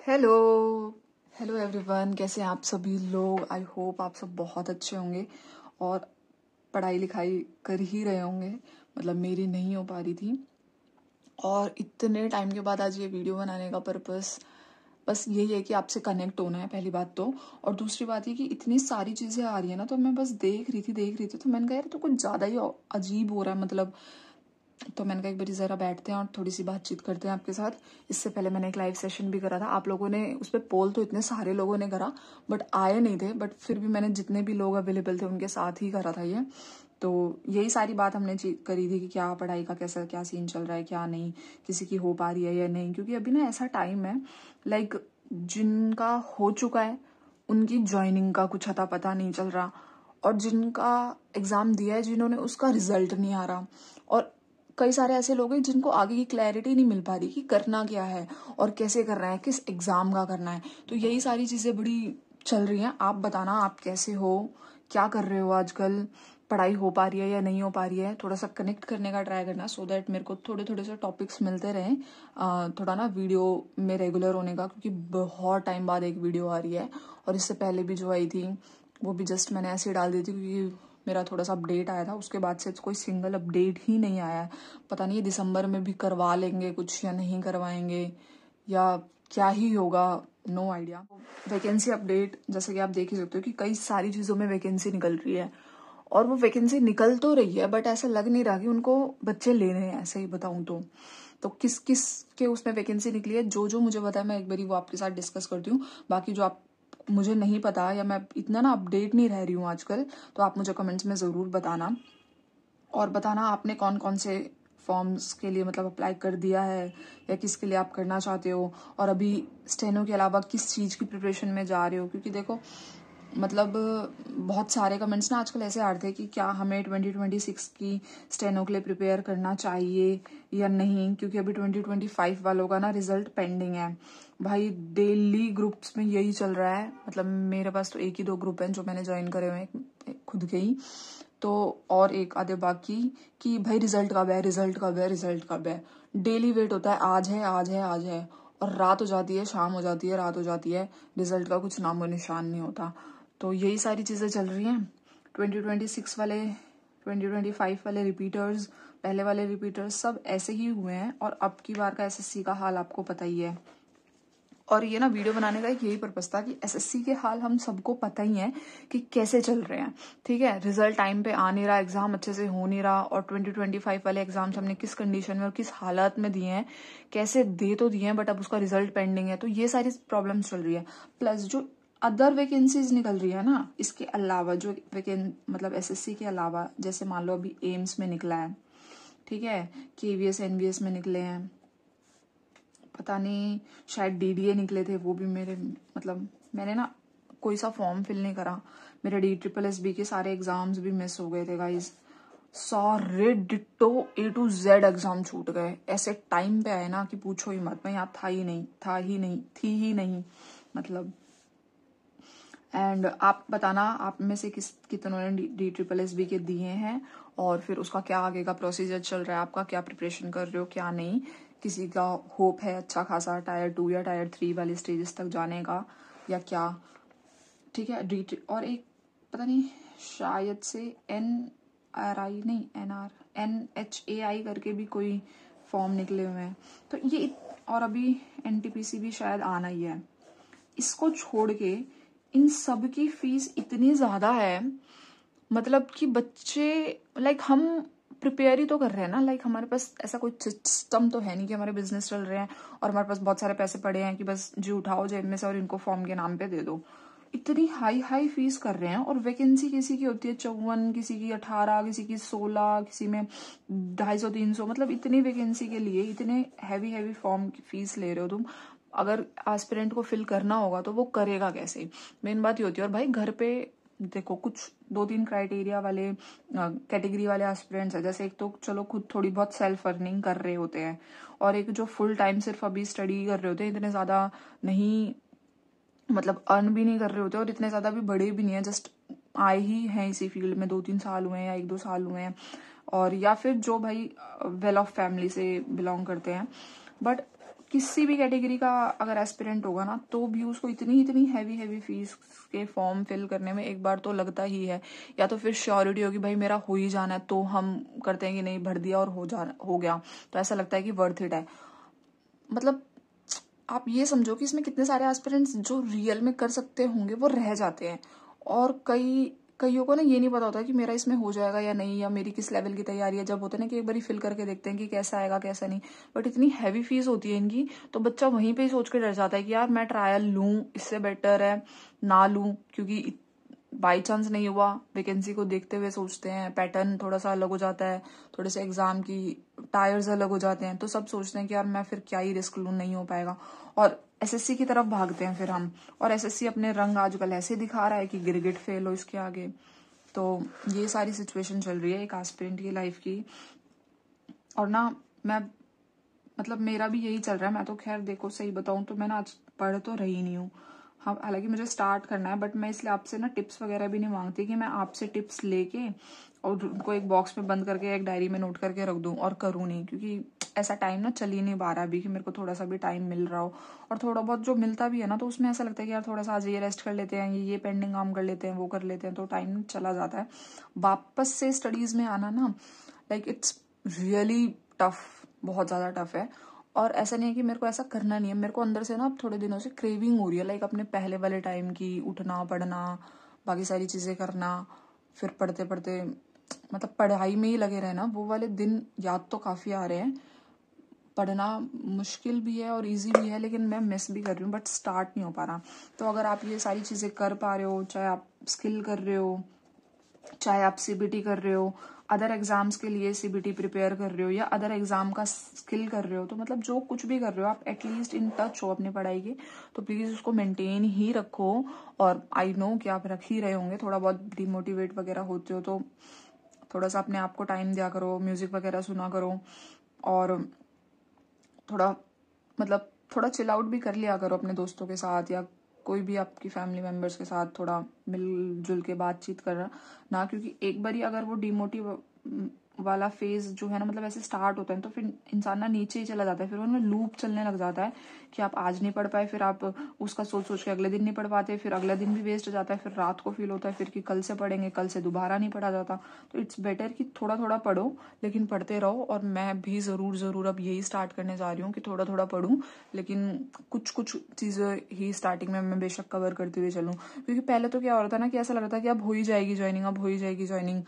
Hello hello everyone, कैसे हैं आप सभी लोग। आई होप आप सब बहुत अच्छे होंगे और पढ़ाई लिखाई कर ही रहे होंगे। मतलब मेरी नहीं हो पा रही थी और इतने टाइम के बाद आज ये वीडियो बनाने का पर्पस बस यही है कि आपसे कनेक्ट होना है, पहली बात तो। और दूसरी बात ये कि इतनी सारी चीज़ें आ रही है ना, तो मैं बस देख रही थी तो मैंने कहा यार तो कुछ ज़्यादा ही अजीब हो रहा है। मतलब तो मैंने कहा एक बार ज़रा बैठते हैं और थोड़ी सी बातचीत करते हैं आपके साथ। इससे पहले मैंने एक लाइव सेशन भी करा था, आप लोगों ने उस पर पोल तो इतने सारे लोगों ने करा बट आए नहीं थे, बट फिर भी मैंने जितने भी लोग अवेलेबल थे उनके साथ ही करा था ये। तो यही सारी बात हमने करी थी कि क्या पढ़ाई का कैसा क्या सीन चल रहा है, क्या नहीं, किसी की हो पा रही है या नहीं। क्योंकि अभी ना ऐसा टाइम है लाइक जिनका हो चुका है उनकी ज्वाइनिंग का कुछ अता पता नहीं चल रहा, और जिनका एग्ज़ाम दिया है जिन्होंने उसका रिजल्ट नहीं आ रहा, और कई सारे ऐसे लोग हैं जिनको आगे की क्लैरिटी नहीं मिल पा रही कि करना क्या है और कैसे करना है, किस एग्ज़ाम का करना है। तो यही सारी चीज़ें बड़ी चल रही हैं। आप बताना आप कैसे हो, क्या कर रहे हो आजकल, पढ़ाई हो पा रही है या नहीं हो पा रही है। थोड़ा सा कनेक्ट करने का ट्राई करना सो दैट मेरे को थोड़े थोड़े से टॉपिक्स मिलते रहें। थोड़ा ना वीडियो में रेगुलर होने का, क्योंकि बहुत टाइम बाद एक वीडियो आ रही है और इससे पहले भी जो आई थी वो भी जस्ट मैंने ऐसे ही डाल दी थी क्योंकि मेरा थोड़ा सा अपडेट आया था। उसके बाद से कोई सिंगल अपडेट ही नहीं आया है। पता नहीं दिसंबर में भी करवा लेंगे कुछ या नहीं करवाएंगे या क्या ही होगा, नो आइडिया। वैकेंसी अपडेट जैसे कि आप देख ही सकते हो कि कई सारी चीज़ों में वैकेंसी निकल रही है, और वो वैकेंसी निकल तो रही है बट ऐसा लग नहीं रहा कि उनको बच्चे ले रहे हैं। ऐसे ही बताऊं तो किस किस के उसमें वैकेंसी निकली है, जो जो मुझे पता है मैं एक बारी वो आपके साथ डिस्कस करती हूँ। बाकी जो आप मुझे नहीं पता या मैं इतना ना अपडेट नहीं रह रही हूँ आजकल, तो आप मुझे कमेंट्स में ज़रूर बताना। और बताना आपने कौन कौन से फॉर्म्स के लिए मतलब अप्लाई कर दिया है या किसके लिए आप करना चाहते हो, और अभी स्टेनो के अलावा किस चीज़ की प्रिपरेशन में जा रहे हो। क्योंकि देखो मतलब बहुत सारे कमेंट्स ना आजकल ऐसे आ रहे थे कि क्या हमें 2026 की स्टेनो के लिए प्रिपेयर करना चाहिए या नहीं, क्योंकि अभी 2025 वालों का ना रिजल्ट पेंडिंग है। भाई डेली ग्रुप्स में यही चल रहा है। मतलब मेरे पास तो एक ही 2 ग्रुप हैं जो मैंने ज्वाइन करे हुए हैं खुद के ही, तो और एक आधे बाकी कि भाई रिजल्ट कब है, रिजल्ट कब है, रिजल्ट कब है। डेली वेट होता है, आज है आज है आज है, और रात हो जाती है, शाम हो जाती है, रात हो जाती है, रिजल्ट का कुछ नामो निशान नहीं होता। तो यही सारी चीज़ें चल रही हैं। 2026 वाले 2025 वाले रिपीटर्स, पहले वाले रिपीटर्स सब ऐसे ही हुए हैं, और अब की बार का एसएससी का हाल आपको पता ही है। और ये ना वीडियो बनाने का एक यही पर्पस था कि एसएससी के हाल हम सबको पता ही है कि कैसे चल रहे हैं। ठीक है, रिजल्ट टाइम पे आ नहीं रहा, एग्जाम अच्छे से हो नहीं रहा, और 2025 वाले एग्जाम्स हमने किस कंडीशन में और किस हालत में दिए हैं, कैसे दे तो दिए हैं बट अब उसका रिजल्ट पेंडिंग है। तो ये सारी प्रॉब्लम्स चल रही है। प्लस जो अदर वैकेंसीज निकल रही है ना, इसके अलावा जो मतलब एसएससी के अलावा, जैसे मान लो अभी एम्स में निकला है, ठीक है, केवीएस एनवीएस में निकले हैं, पता नहीं शायद डीडीए निकले थे, वो भी मेरे मतलब मैंने ना कोई सा फॉर्म फिल नहीं करा। मेरे DSSB के सारे एग्जाम्स भी मिस हो गए थे गाइज। सारे ditto A to Z exam छूट गए, ऐसे टाइम पे आए ना कि पूछो ही मत। मैं यहाँ था ही नहीं, थी ही नहीं मतलब। एंड आप बताना आप में से कितनों ने DSSB के दिए हैं, और फिर उसका क्या आगे का प्रोसीजर चल रहा है, आपका क्या प्रिपरेशन कर रहे हो क्या नहीं। किसी का होप है अच्छा खासा Tier 2 या Tier 3 वाले स्टेजेस तक जाने का या क्या। ठीक है, और एक पता नहीं शायद से NRI नहीं NHAI करके भी कोई फॉर्म निकले हुए हैं। तो ये और अभी NTPC भी शायद आना ही है। इसको छोड़ के इन सब की फीस इतनी ज़्यादा है, मतलब कि बच्चे लाइक हम प्रिपेयर ही तो कर रहे हैं ना। लाइक हमारे पास ऐसा कोई सिस्टम तो है नहीं कि हमारे बिजनेस चल रहे हैं और हमारे पास बहुत सारे पैसे पड़े हैं कि बस जी उठाओ जेब में से और इनको फॉर्म के नाम पे दे दो। इतनी हाई हाई फीस कर रहे हैं, और वैकेंसी किसी की होती है 54, किसी की 18, किसी की 16, किसी में 250 300। मतलब इतनी वैकेंसी के लिए इतने हैवी हैवी फॉर्म की फीस ले रहे हो तुम। अगर एस्पिरेंट को फिल करना होगा तो वो करेगा कैसे, मेन बात ये होती है। और भाई घर पे देखो कुछ 2-3 क्राइटेरिया वाले कैटेगरी वाले एस्पिरेंट्स है। जैसे एक तो चलो खुद थोड़ी बहुत सेल्फ अर्निंग कर रहे होते हैं, और एक जो फुल टाइम सिर्फ अभी स्टडी कर रहे होते हैं, इतने ज़्यादा नहीं मतलब अर्न भी नहीं कर रहे होते और इतने ज़्यादा भी बड़े भी नहीं है, जस्ट आए ही हैं इसी फील्ड में 2-3 साल हुए हैं या 1-2 साल हुए हैं, और या फिर जो भाई वेल ऑफ फैमिली से बिलोंग करते हैं। बट किसी भी कैटेगरी का अगर एस्पिरेंट होगा ना, तो भी उसको इतनी हैवी फीस के फॉर्म फिल करने में एक बार तो लगता ही है। या तो फिर श्योरिटी होगी भाई मेरा हो ही जाना है, तो हम करते हैं कि नहीं भर दिया और हो गया, तो ऐसा लगता है कि वर्थ इट है। मतलब आप ये समझो कि इसमें कितने सारे एस्पिरेंट्स जो रियल में कर सकते होंगे वो रह जाते हैं। और कईयों को ना ये नहीं पता होता कि मेरा इसमें हो जाएगा या नहीं, या मेरी किस लेवल की तैयारी है। जब होता है ना कि एक बार फिल करके देखते हैं कि कैसा आएगा कैसा नहीं, बट इतनी हैवी फीस होती है इनकी, तो बच्चा वहीं पे ही सोच के डर जाता है कि यार मैं ट्रायल लूं, इससे बेटर है ना लूं, क्योंकि बाई चांस नहीं हुआ। वैकेंसी को देखते हुए सोचते हैं, पैटर्न थोड़ा सा अलग हो जाता है, थोड़े से एग्जाम की टायर्स अलग हो जाते हैं, तो सब सोचते हैं कि यार मैं फिर क्या ही रिस्क लूं, नहीं हो पाएगा। और एसएससी की तरफ भागते हैं फिर हम, और एसएससी अपने रंग आजकल ऐसे दिखा रहा है कि गिरगिट फेल हो इसके आगे। तो ये सारी सिचुएशन चल रही है एक एस्पिरेंट की लाइफ की। और ना मैं मतलब मेरा भी यही चल रहा है। मैं तो खैर देखो सही बताऊं तो मैं ना आज पढ़ तो रही नहीं हूँ। हाँ, हालांकि मुझे स्टार्ट करना है, बट मैं इसलिए आपसे ना टिप्स वगैरह भी नहीं मांगती कि मैं आपसे टिप्स लेके और उनको एक बॉक्स में बंद करके एक डायरी में नोट करके रख दूं और करूं नहीं, क्योंकि ऐसा टाइम ना चल ही नहीं पा रहा अभी कि मेरे को थोड़ा सा भी टाइम मिल रहा हो। और थोड़ा बहुत जो मिलता भी है ना, तो उसमें ऐसा लगता है कि यार थोड़ा सा आज ये रेस्ट कर लेते हैं, ये पेंडिंग काम कर लेते हैं, वो कर लेते हैं, तो टाइम चला जाता है। वापस से स्टडीज में आना ना, लाइक इट्स रियली टफ, बहुत ज्यादा टफ है। और ऐसा नहीं है कि मेरे को ऐसा करना नहीं है, मेरे को अंदर से ना अब थोड़े दिनों से क्रेविंग हो रही है, लाइक अपने पहले वाले टाइम की, उठना पढ़ना बाकी सारी चीजें करना, फिर पढ़ते पढ़ते मतलब पढ़ाई में ही लगे रहना, वो वाले दिन याद तो काफी आ रहे हैं। पढ़ना मुश्किल भी है और इजी भी है, लेकिन मैं मिस भी कर रही हूँ, बट स्टार्ट नहीं हो पा रहा। तो अगर आप ये सारी चीजें कर पा रहे हो, चाहे आप स्किल कर रहे हो, चाहे आप सीबीटी कर रहे हो, अदर एग्जाम्स के लिए सीबीटी प्रिपेयर कर रहे हो, या अदर एग्जाम का स्किल कर रहे हो, तो मतलब जो कुछ भी कर रहे हो आप एटलीस्ट इन टच हो अपनी पढ़ाई के, तो प्लीज उसको मेंटेन ही रखो। और आई नो कि आप रख ही रहे होंगे, थोड़ा बहुत डिमोटिवेट वगैरह होते हो तो थोड़ा सा अपने आप को टाइम दिया करो, म्यूजिक वगैरह सुना करो, और थोड़ा मतलब थोड़ा चिल आउट भी कर लिया करो अपने दोस्तों के साथ, या कोई भी आपकी फैमिली मेंबर्स के साथ थोड़ा मिलजुल के बातचीत करना ना, क्योंकि एक बारी अगर वो डिमोटिव वाला फेज जो है ना, मतलब ऐसे स्टार्ट होता है, तो फिर इंसान ना नीचे ही चला जाता है, फिर उनमें लूप चलने लग जाता है कि आप आज नहीं पढ़ पाए, फिर आप उसका सोच सोच के अगले दिन नहीं पढ़ पाते, फिर अगला दिन भी वेस्ट हो जाता है, फिर रात को फील होता है फिर कि कल से पढ़ेंगे, कल से दोबारा नहीं पढ़ा जाता। तो इट्स बेटर कि थोड़ा थोड़ा पढ़ो, लेकिन पढ़ते रहो। और मैं भी जरूर अब यही स्टार्ट करने जा रही हूँ कि थोड़ा थोड़ा पढ़ूं, लेकिन कुछ कुछ चीजें ही स्टार्टिंग में मैं बेशक कवर करते हुए चलूं, क्योंकि पहले तो क्या हो रहा था ना कि ऐसा लग रहा था कि अब हो ही जाएगी ज्वाइनिंग, अब हो ही जाएगी ज्वाइनिंग।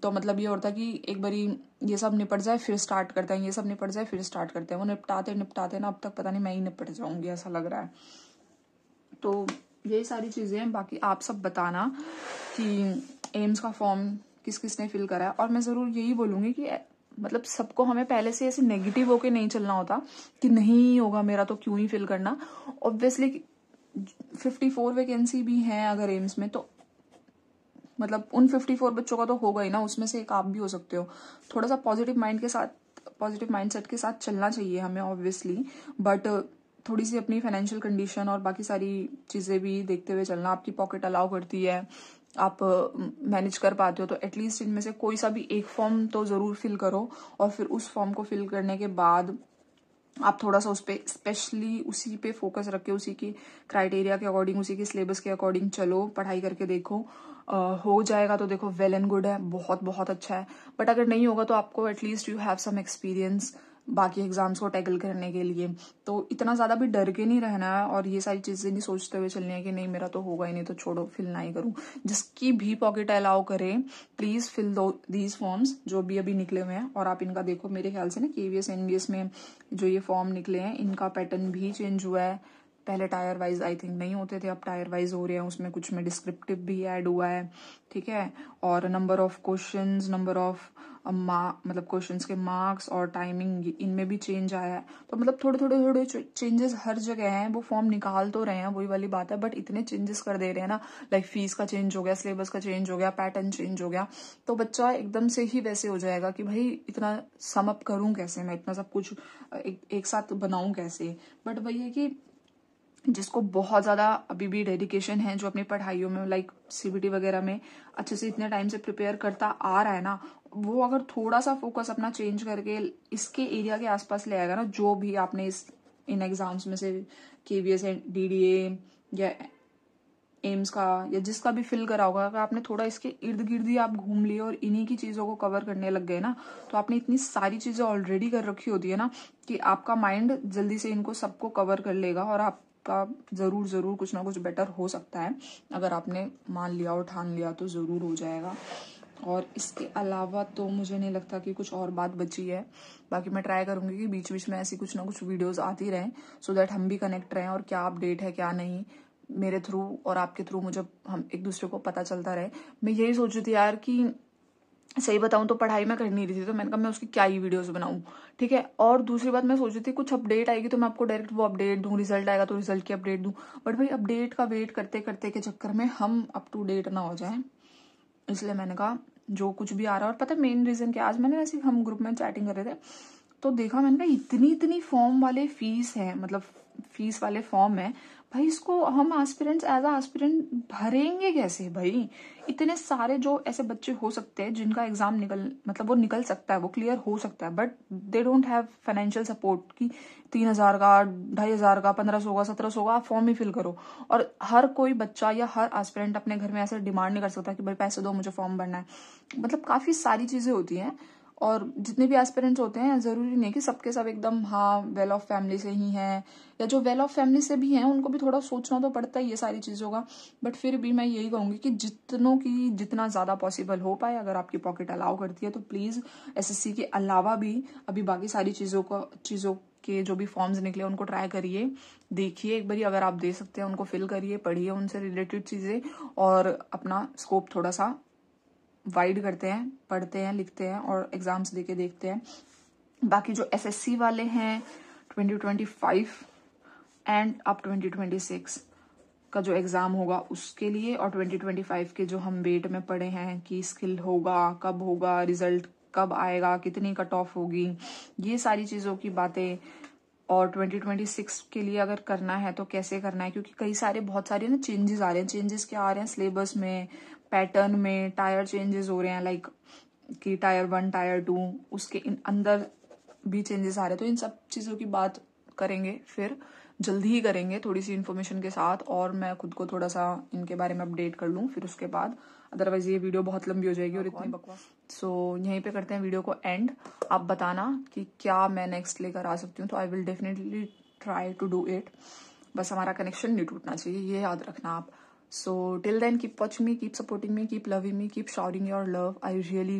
तो मतलब ये होता है कि एक बारी ये सब निपट जाए फिर स्टार्ट करते हैं, ये सब निपट जाए फिर स्टार्ट करते हैं, वो निपटाते ना अब तक पता नहीं मैं ही निपट जाऊंगी, ऐसा लग रहा है। तो यही सारी चीजें हैं। बाकी आप सब बताना कि एम्स का फॉर्म किस किसने फिल करा है। और मैं जरूर यही बोलूंगी कि मतलब सबको हमें पहले से ऐसे नेगेटिव होके नहीं चलना होता कि नहीं होगा मेरा तो क्यों ही फिल करना। ऑब्वियसली 54 वैकेंसी भी है अगर एम्स में, तो मतलब उन 54 बच्चों का तो होगा ही ना, उसमें से एक आप भी हो सकते हो। थोड़ा सा पॉजिटिव माइंडसेट के साथ चलना चाहिए हमें ऑब्वियसली, बट थोड़ी सी अपनी फाइनेंशियल कंडीशन और बाकी सारी चीजें भी देखते हुए चलना। आपकी पॉकेट अलाउ करती है, आप मैनेज कर पाते हो, तो एटलीस्ट इनमें से कोई सा भी एक फॉर्म तो जरूर फिल करो। और फिर उस फॉर्म को फिल करने के बाद आप थोड़ा सा उस पर स्पेशली उसी पे फोकस रख के, उसी की क्राइटेरिया के अकॉर्डिंग, उसी के सिलेबस के अकॉर्डिंग चलो, पढ़ाई करके देखो। हो जाएगा तो देखो वेल एंड गुड है, बहुत बहुत अच्छा है। बट अगर नहीं होगा तो आपको at least you have some experience बाकी एग्जाम्स को टैकल करने के लिए। तो इतना ज्यादा भी डर के नहीं रहना है, और ये सारी चीजें नहीं सोचते हुए चलनी है कि नहीं मेरा तो होगा ही नहीं तो छोड़ो फिल ना ही करूं। जिसकी भी पॉकेट अलाउ करे प्लीज फिल दो दीज फॉर्म्स जो भी अभी निकले हुए हैं। और आप इनका देखो, मेरे ख्याल से ना केवीएस एनवीएस में जो ये फॉर्म निकले हैं इनका पैटर्न भी चेंज हुआ है। पहले टायर वाइज आई थिंक नहीं होते थे, अब टायर वाइज हो रहे हैं। उसमें कुछ में डिस्क्रिप्टिव भी ऐड हुआ है, ठीक है। और number of questions, number of मतलब क्वेश्चंस के मार्क्स और टाइमिंग, इनमें भी चेंज आया है। तो मतलब थोड़े थोड़े थोड़े चेंजेस हर जगह हैं। वो फॉर्म निकाल तो रहे हैं, वही वाली बात है, बट इतने चेंजेस कर दे रहे हैं ना, लाइक फीस का चेंज हो गया, सिलेबस का चेंज हो गया, पैटर्न चेंज हो गया, तो बच्चा एकदम से ही वैसे हो जाएगा कि भाई इतना सम अप करूं कैसे, मैं इतना सब कुछ एक साथ बनाऊं कैसे। बट वही है कि जिसको बहुत ज्यादा अभी भी डेडिकेशन है, जो अपनी पढ़ाइयों में लाइक सीबीटी वगैरह में अच्छे से इतने टाइम से प्रिपेयर करता आ रहा है ना, वो अगर थोड़ा सा फोकस अपना चेंज करके इसके एरिया के आसपास ले आएगा ना, जो भी आपने इन एग्जाम्स में से KVS DDA या एम्स का या जिसका भी फिल करा होगा, अगर आपने थोड़ा इसके इर्द गिर्द ही आप घूम लिए और इन्हीं की चीजों को कवर करने लग गए ना, तो आपने इतनी सारी चीजें ऑलरेडी कर रखी होती है ना कि आपका माइंड जल्दी से इनको सबको कवर कर लेगा और आपका जरूर जरूर कुछ ना कुछ बेटर हो सकता है। अगर आपने मान लिया और ठान लिया तो जरूर हो जाएगा। और इसके अलावा तो मुझे नहीं लगता कि कुछ और बात बची है। बाकी मैं ट्राई करूंगी कि बीच बीच में ऐसी कुछ ना कुछ वीडियोस आती रहें, सो दैट हम भी कनेक्ट रहें और क्या अपडेट है क्या नहीं मेरे थ्रू और आपके थ्रू मुझे हम एक दूसरे को पता चलता रहे। मैं यही सोच रही थी यार कि सही बताऊं तो पढ़ाई मैं कर नहीं रही थी, तो मैंने कहा मैं उसकी क्या ही वीडियोस बनाऊं, ठीक है। और दूसरी बात मैं सोच रही थी कुछ अपडेट आएगी तो मैं आपको डायरेक्ट वो अपडेट दूं, रिजल्ट आएगा तो रिजल्ट की अपडेट दूं, बट भाई अपडेट का वेट करते करते के चक्कर में हम अप टू डेट ना हो जाए, इसलिए मैंने कहा जो कुछ भी आ रहा है। और पता है मेन रीजन क्या, आज मैंने ऐसे हम ग्रुप में चैटिंग कर रहे थे तो देखा, मैंने कहा इतनी इतनी फॉर्म वाले फीस है, मतलब फीस वाले फॉर्म है भाई, इसको हम एस्पिरेंट्स एज अ एस्पिरेंट भरेंगे कैसे भाई। इतने सारे जो ऐसे बच्चे हो सकते हैं जिनका एग्जाम मतलब वो निकल सकता है, वो क्लियर हो सकता है, but they don't have financial support कि 3,000 का 2,500 का 1,500 का 1,700 का आप फॉर्म ही फिल करो। और हर कोई बच्चा या हर एस्पिरेंट अपने घर में ऐसे डिमांड नहीं कर सकता कि भाई पैसे दो मुझे फॉर्म भरना है। मतलब काफी सारी चीजें होती हैं और जितने भी एस्पिरेंट्स होते हैं जरूरी नहीं है कि सबके सब एकदम हाँ वेल ऑफ फैमिली से ही हैं, या जो वेल ऑफ फैमिली से भी हैं उनको भी थोड़ा सोचना तो पड़ता है ये सारी चीजों का। बट फिर भी मैं यही कहूंगी कि जितनों की जितना ज्यादा पॉसिबल हो पाए, अगर आपकी पॉकेट अलाउ करती है तो प्लीज SSC के अलावा भी अभी बाकी सारी चीजों के जो भी फॉर्म्स निकले उनको ट्राई करिए, देखिए एक बारी, अगर आप दे सकते हैं उनको फिल करिए, पढ़िए उनसे रिलेटेड चीजें और अपना स्कोप थोड़ा सा वाइड करते हैं, पढ़ते हैं लिखते हैं और एग्जाम्स देके देखते हैं। बाकी जो SSC वाले हैं 2025 एंड अब 2026 का जो एग्जाम होगा उसके लिए, और 2025 के जो हम वेट में पड़े हैं कि स्किल होगा कब होगा, रिजल्ट कब आएगा, कितनी कट ऑफ होगी, ये सारी चीजों की बातें। और 2026 के लिए अगर करना है तो कैसे करना है, क्योंकि कई सारे बहुत सारे ना चेंजेस आ रहे हैं। चेंजेस क्या आ रहे हैं, सिलेबस में, पैटर्न में, टायर चेंजेस हो रहे हैं, लाइक कि टायर 1 टायर 2 उसके अंदर भी चेंजेस आ रहे हैं। तो इन सब चीजों की बात करेंगे, फिर जल्दी ही करेंगे थोड़ी सी इन्फॉर्मेशन के साथ, और मैं खुद को थोड़ा सा इनके बारे में अपडेट कर लूँ फिर उसके बाद, अदरवाइज ये वीडियो बहुत लंबी हो जाएगी और इतनी बकवास। सो यहीं पे करते हैं वीडियो को एंड। आप बताना कि क्या मैं नेक्स्ट लेकर आ सकती हूँ, तो I will definitely try to do it. बस हमारा कनेक्शन नहीं टूटना चाहिए, ये याद रखना आप। So till then keep watching me, keep supporting me, keep loving me, keep showering your love. I really